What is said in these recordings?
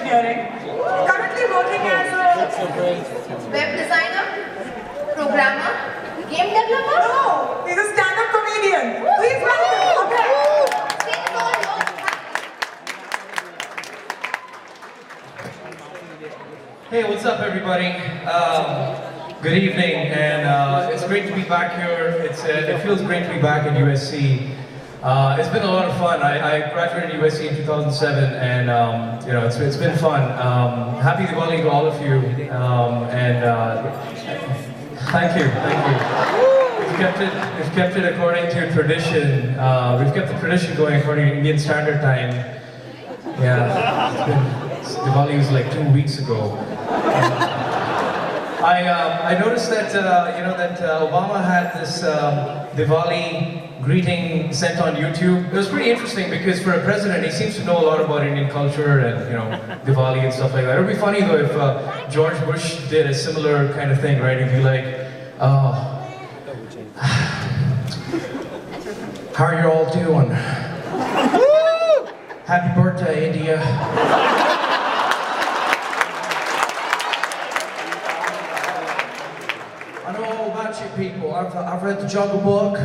engineering. Currently working as a web designer, programmer, game developer. no, he's a stand-up comedian. Please welcome Abhay. Stage is all yours. Hey, what's up, everybody? Good evening, and it's great to be back here. It feels great to be back at USC. It's been a lot of fun. I graduated USC in 2007, and it's been fun. Happy Diwali to all of you, thank you. We've kept it according to tradition. We've kept the tradition going according to Indian Standard Time. Yeah, Diwali was like 2 weeks ago. I noticed that that Obama had this Diwali greeting sent on YouTube. It was pretty interesting because for a president, he seems to know a lot about Indian culture and Diwali and stuff like that. It would be funny though if George Bush did a similar kind of thing, right? He'd be like, how are you all doing? Happy birthday, India. I know all about you people. I've read the Jungle Book.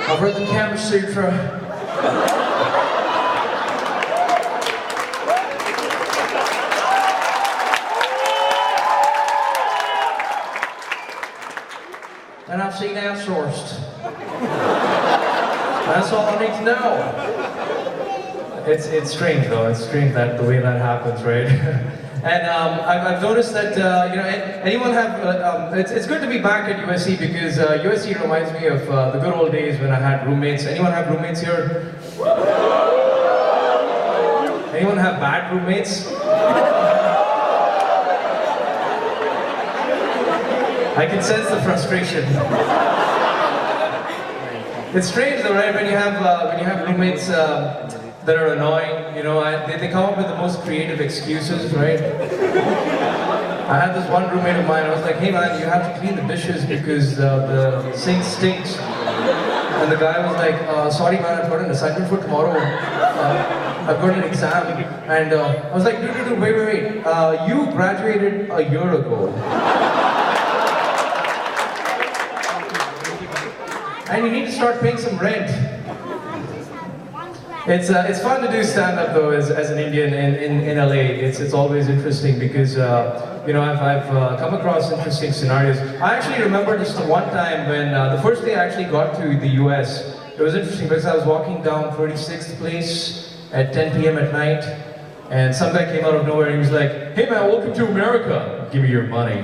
I've read the Kama Sutra. And I've seen outsourced. That's all I need to know. It's strange though. It's strange that the way that happens, right? And I've noticed that anyone have it's good to be back at USC because USC reminds me of the good old days when I had roommates. Anyone have roommates here? Anyone have bad roommates? I can sense the frustration. It's strange though, right? When you have roommates that are annoying, they come up with the most creative excuses, right? I had this one roommate of mine. I was like, hey man, you have to clean the dishes because the sink stinks. And the guy was like, sorry man, I've got an assignment for tomorrow. I've got an exam. And I was like, dude, wait. You graduated a year ago. And you need to start paying some rent. It's fun to do stand-up though as an Indian in LA. It's always interesting because I've come across interesting scenarios. I actually remember just one time when the first day I actually got to the US. It was interesting because I was walking down 36th Place at 10 p.m. at night, and some guy came out of nowhere and he was like, "Hey man, welcome to America. Give me your money."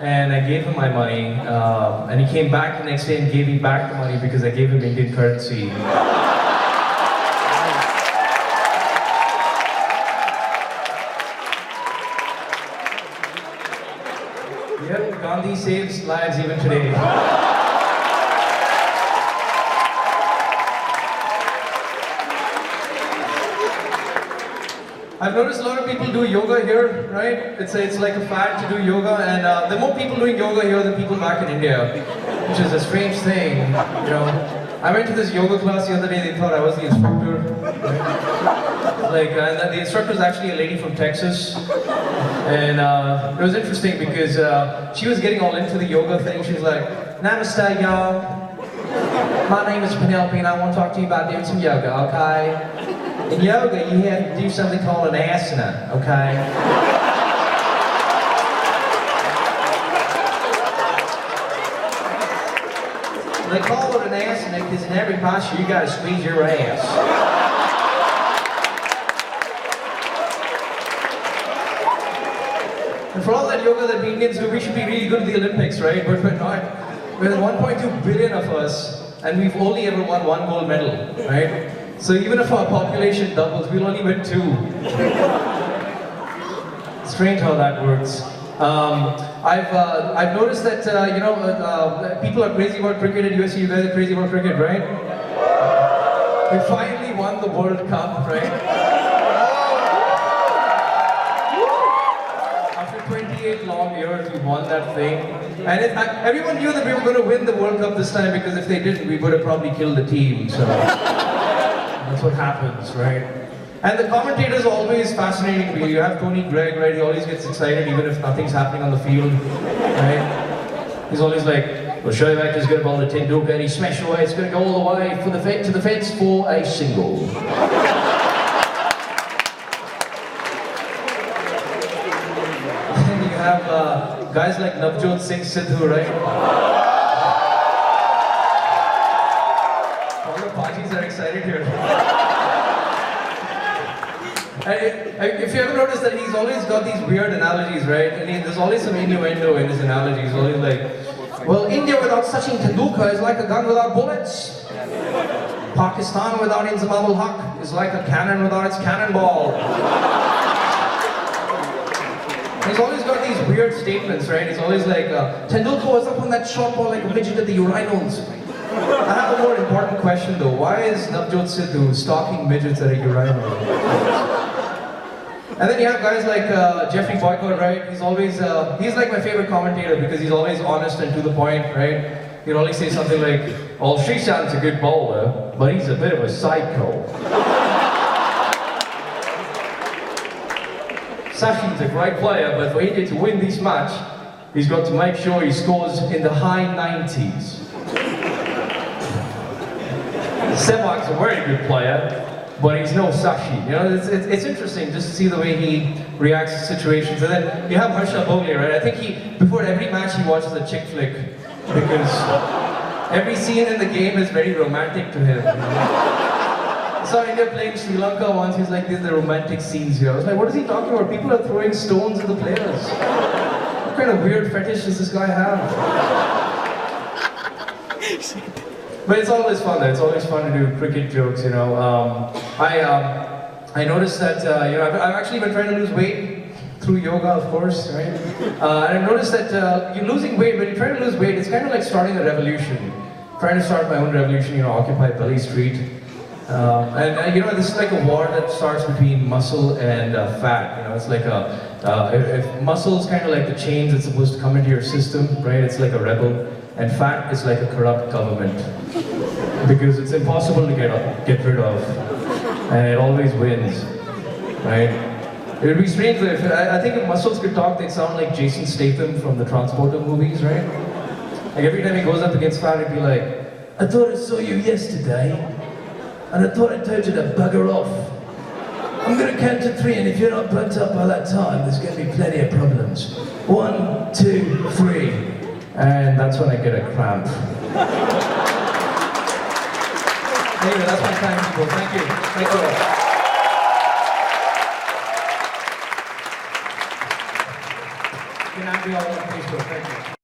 And I gave him my money, and he came back the next day and gave me back the money because I gave him Indian currency. Yep, Gandhi saves lives even today. I've noticed a lot of people do yoga here, right? It's like a fad to do yoga, and there are more people doing yoga here than people back in India, which is a strange thing, I went to this yoga class the other day. They thought I was the instructor. And the instructor was actually a lady from Texas, and it was interesting because she was getting all into the yoga thing. She was like, "Namaste, y'all. My name is Penelope, and I want to talk to you about doing some yoga, okay? In yoga, you have to do something called an asana, okay? They call it an asana because in every posture you gotta squeeze your ass. And for all that yoga that we Indians do, we should be really good at the Olympics, right? But we're not. There's 1.2 billion of us, and we've only ever won 1 gold medal, right? So even if our population doubles, we'll only win 2. Strange how that works. I've noticed that people are crazy about cricket at USC. You guys are crazy about cricket, right? We finally won the World Cup, right? After 28 long years, we won that thing. And everyone knew that we were going to win the World Cup this time because if they didn't, we would have probably killed the team. So. that's what happens, right? And the commentators are always fascinating to me. You have Tony Gregg, right? He always gets excited even if nothing's happening on the field, right? He's always like, well, Shoaib is going to bowl the Tendulkar and he smashed away. It's going to go all the way to the fence for a single. And you have guys like Navjot Singh Sidhu, right? All the parties are excited here. If you ever notice that he's always got these weird analogies, right? And there's always some innuendo in his analogies. He's always like, well, India without Sachin Tendulkar is like a gun without bullets. Pakistan without Inzamam ul Haq is like a cannon without its cannonball. He's always got these weird statements, right? He's always like, Tendulkar was up on that short ball like a midget at the urinals. I have a more important question though. Why is Navjot Sidhu stalking midgets at a urinal? And then you have guys like Jeffrey Boycott, right? He's always, he's like my favorite commentator because he's always honest and to the point, right? He'll always say something like, well, Srishant's a good bowler, but he's a bit of a psycho. Sachin's a great player, but for India to win this match, he's got to make sure he scores in the high 90s. Sehwag's a very good player, but he's no Sashi. You know, it's interesting just to see the way he reacts to situations. And then you have Harsha Bhogle, right? I think before every match he watches a chick flick because every scene in the game is very romantic to him. You know? I saw India playing Sri Lanka once, he's like, these are the romantic scenes here. I was like, what is he talking about? People are throwing stones at the players. What kind of weird fetish does this guy have? But it's always fun. It's always fun to do cricket jokes, you know. I noticed that, you know, I've actually been trying to lose weight through yoga, of course, right? And I've noticed that you're losing weight. When you're trying to lose weight, it's kind of like starting a revolution. Trying to start my own revolution, you know, occupy Belly Street. And you know, this is like a war that starts between muscle and fat. You know, it's like if muscle is kind of like the chains that's supposed to come into your system, right? It's like a rebel. And fat is like a corrupt government because it's impossible to get rid of, and it always wins, right? It would be strange if I think if muscles could talk, they'd sound like Jason Statham from the Transporter movies, right? Like every time he goes up against fat, he'd be like, "I thought I saw you yesterday, and I thought I told you to bugger off. I'm gonna count to 3, and if you're not burnt up by that time, there's gonna be plenty of problems. 1, 2, 3." And that's when I get a cramp. Anyway, that's my time, people. Thank you. Thank you all. Can I be all on Facebook? Thank you.